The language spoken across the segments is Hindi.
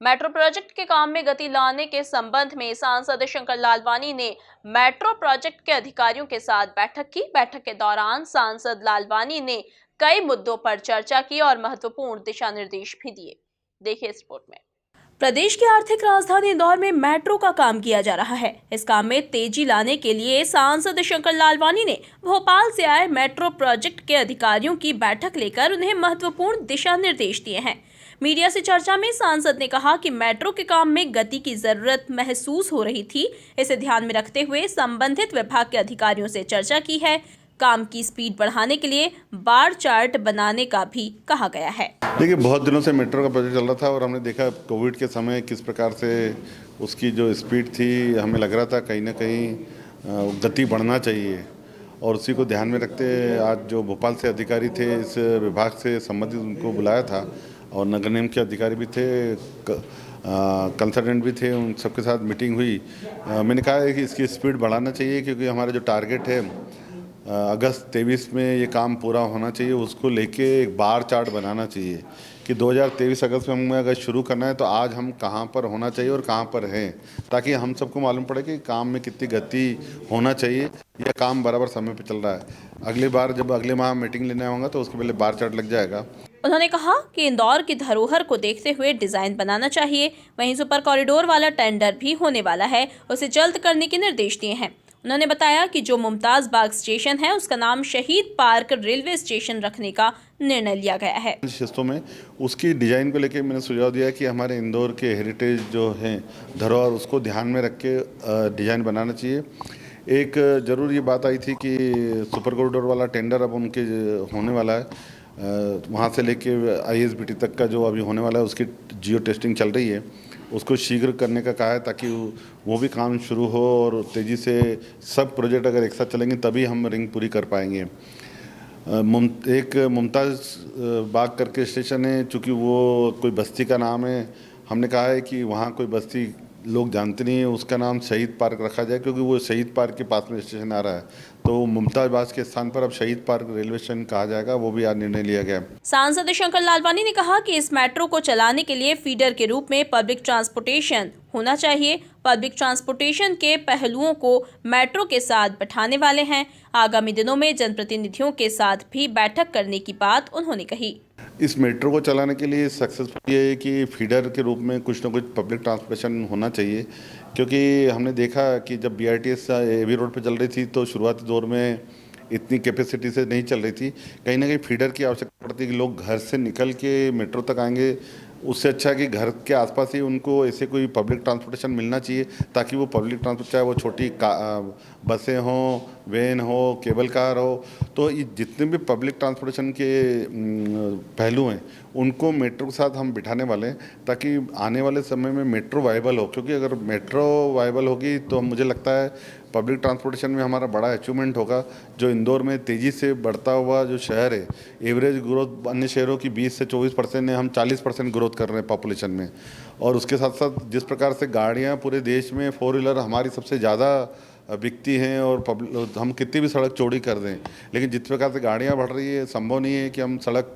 मेट्रो प्रोजेक्ट के काम में गति लाने के संबंध में सांसद शंकर लालवानी ने मेट्रो प्रोजेक्ट के अधिकारियों के साथ बैठक की। बैठक के दौरान सांसद लालवानी ने कई मुद्दों पर चर्चा की और महत्वपूर्ण दिशा निर्देश भी दिए। देखिए इस रिपोर्ट में। प्रदेश की आर्थिक राजधानी इंदौर में मेट्रो का काम किया जा रहा है। इस काम में तेजी लाने के लिए सांसद शंकर लालवानी ने भोपाल से आए मेट्रो प्रोजेक्ट के अधिकारियों की बैठक लेकर उन्हें महत्वपूर्ण दिशा निर्देश दिए हैं। मीडिया से चर्चा में सांसद ने कहा कि मेट्रो के काम में गति की जरूरत महसूस हो रही थी। इसे ध्यान में रखते हुए संबंधित विभाग के अधिकारियों से चर्चा की है। काम की स्पीड बढ़ाने के लिए बार चार्ट बनाने का भी कहा गया है। देखिए, बहुत दिनों से मेट्रो का प्रोजेक्ट चल रहा था और हमने देखा कोविड के समय किस प्रकार से उसकी जो स्पीड थी, हमें लग रहा था कहीं ना कहीं गति बढ़ना चाहिए और उसी को ध्यान में रखते आज जो भोपाल से अधिकारी थे इस विभाग से संबंधित उनको बुलाया था और नगर निगम के अधिकारी भी थे, कंसल्टेंट भी थे, उन सबके साथ मीटिंग हुई। मैंने कहा है कि इसकी स्पीड बढ़ाना चाहिए क्योंकि हमारा जो टारगेट है अगस्त 23 में ये काम पूरा होना चाहिए। उसको लेके एक बार चार्ट बनाना चाहिए कि 2023 अगस्त में हमें अगर शुरू करना है तो आज हम कहाँ पर होना चाहिए और कहाँ पर हैं, ताकि हम सबको मालूम पड़े कि काम में कितनी गति होना चाहिए या काम बराबर समय पर चल रहा है। अगली बार जब अगले माह मीटिंग लेने आऊँगा तो उसके पहले बार चार्ट लग जाएगा। उन्होंने कहा कि इंदौर की धरोहर को देखते हुए डिजाइन बनाना चाहिए। वहीं सुपर कॉरिडोर वाला टेंडर भी होने वाला है, उसे जल्द करने के निर्देश दिए हैं। उन्होंने बताया कि जो मुमताज बाग स्टेशन है उसका नाम शहीद पार्क रेलवे स्टेशन रखने का निर्णय लिया गया है। हिस्सों में उसकी डिजाइन को लेकर मैंने सुझाव दिया कि हमारे इंदौर के हेरिटेज जो है धरोहर उसको ध्यान में रख के डिजाइन बनाना चाहिए। एक जरूर ये बात आई थी कि सुपर कॉरिडोर वाला टेंडर अब उनके होने वाला है, वहाँ से लेके ISBT तक का जो अभी होने वाला है उसकी जियो टेस्टिंग चल रही है, उसको शीघ्र करने का कहा है ताकि वो भी काम शुरू हो और तेज़ी से सब प्रोजेक्ट अगर एक साथ चलेंगे तभी हम रिंग पूरी कर पाएंगे। एक मुमताज़ बाग करके स्टेशन है, चूँकि वो कोई बस्ती का नाम है, हमने कहा है कि वहाँ कोई बस्ती लोग जानते नहीं है, उसका नाम शहीद पार्क रखा जाए क्योंकि वो शहीद पार्क के पास में स्टेशन आ रहा है, तो मुमताज बाग के स्थान पर अब शहीद पार्क रेलवे स्टेशन कहा जाएगा, वो भी आज निर्णय लिया गया। सांसद शंकर लालवानी ने कहा कि इस मेट्रो को चलाने के लिए फीडर के रूप में पब्लिक ट्रांसपोर्टेशन होना चाहिए। पब्लिक ट्रांसपोर्टेशन के पहलुओं को मेट्रो के साथ बैठाने वाले हैं। आगामी दिनों में जनप्रतिनिधियों के साथ भी बैठक करने की बात उन्होंने कही। इस मेट्रो को चलाने के लिए सक्सेसफुल ये है कि फीडर के रूप में कुछ न कुछ पब्लिक ट्रांसपोर्टेशन होना चाहिए, क्योंकि हमने देखा कि जब BRTS AV रोड पे चल रही थी तो शुरुआती दौर में इतनी कैपेसिटी से नहीं चल रही थी। कहीं ना कहीं फीडर की आवश्यकता पड़ती है कि लोग घर से निकल के मेट्रो तक आएंगे, उससे अच्छा है कि घर के आसपास ही उनको ऐसे कोई पब्लिक ट्रांसपोर्टेशन मिलना चाहिए ताकि वो पब्लिक ट्रांसपोर्ट, चाहे वो छोटी बसें हों, वैन हो, केबल कार हो, तो ये जितने भी पब्लिक ट्रांसपोर्टेशन के पहलू हैं उनको मेट्रो के साथ हम बिठाने वाले हैं ताकि आने वाले समय में मेट्रो वायबल हो। क्योंकि अगर मेट्रो वायबल होगी तो मुझे लगता है पब्लिक ट्रांसपोर्टेशन में हमारा बड़ा अचीवमेंट होगा। जो इंदौर में तेज़ी से बढ़ता हुआ जो शहर है, एवरेज ग्रोथ अन्य शहरों की 20 से 24% है, हम 40% ग्रोथ कर रहे हैं पॉपुलेशन में। और उसके साथ साथ जिस प्रकार से गाड़ियाँ पूरे देश में 4 व्हीलर हमारी सबसे ज़्यादा बिकती हैं और हम कितनी भी सड़क चौड़ी कर दें, लेकिन जिस प्रकार से गाड़ियाँ बढ़ रही है संभव नहीं है कि हम सड़क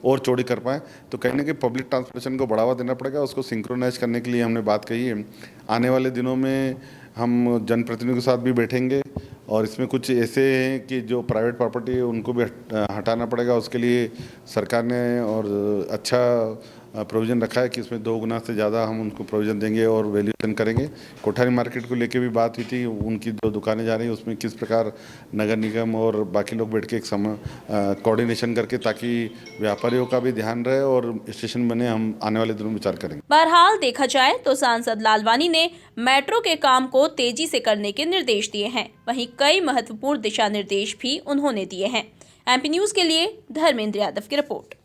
और चौड़ी कर पाएँ। तो कहीं ना कहीं पब्लिक ट्रांसपोर्टेशन को बढ़ावा देना पड़ेगा, उसको सिंक्रोनाइज करने के लिए हमने बात कही है। आने वाले दिनों में हम जनप्रतिनिधियों के साथ भी बैठेंगे और इसमें कुछ ऐसे हैं कि जो प्राइवेट प्रॉपर्टी है उनको भी हटाना पड़ेगा। उसके लिए सरकार ने और अच्छा प्रोविज़न रखा है कि इसमें 2 गुना से ज़्यादा हम उनको प्रोविज़न देंगे और वैल्यूएशन करेंगे। कोठारी मार्केट को लेके भी बात हुई थी, उनकी जो दुकानें जा रही हैं उसमें किस प्रकार नगर निगम और बाकी लोग बैठ के एक समय कोऑर्डिनेशन करके ताकि व्यापारियों का भी ध्यान रहे और स्टेशन बने, हम आने वाले दिनों में विचार करेंगे। बहरहाल देखा जाए तो सांसद लालवानी ने मेट्रो के काम को तेजी से करने के निर्देश दिए हैं। वहीं कई महत्वपूर्ण दिशा निर्देश भी उन्होंने दिए हैं। MP न्यूज़ के लिए धर्मेंद्र यादव की रिपोर्ट।